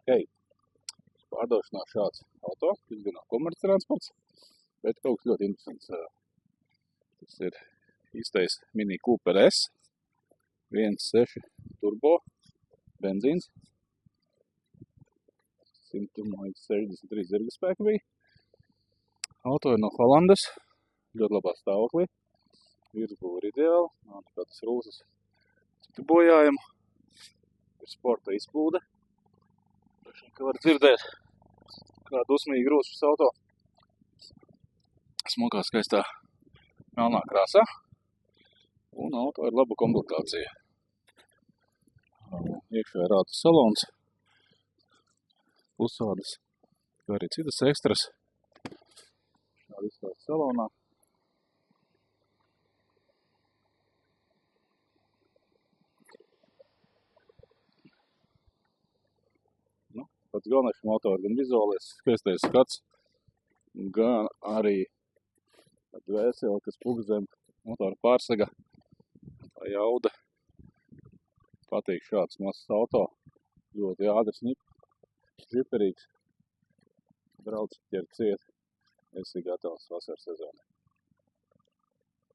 Hei, pārdošanā šāds auto, tas gan nav komerctransports, bet kaut kas ļoti interesants. Tas ir īstais Mini Cooper S, 1.6 turbo, benzīns, 163 zirgspēka bija. Auto ir no Holandas, ļoti labā stāvoklī, virsbūve ir ideāla, nav nekādas rūsas, citu bojājumu, ir sporta izpūde. Kā var dzirdēt, kā dusmīgi rūs šis auto. Smukā skaistā melnā krāsā. Un auto ir laba komplektācija. Iekšā ir rāta salons, pusādas, kā arī citas ekstras. Šādi izstāsta salonā. Pats galvenais šim auto ir gan vizuālais skaistais skats, gan arī dvēsele, kas puk zem motora pārsega. Tā jauda. Patīk šāds mazs auto, ļoti ātrs, žiperīgs. Brauc ķer ciet, esi gatavs vasaras sezonai.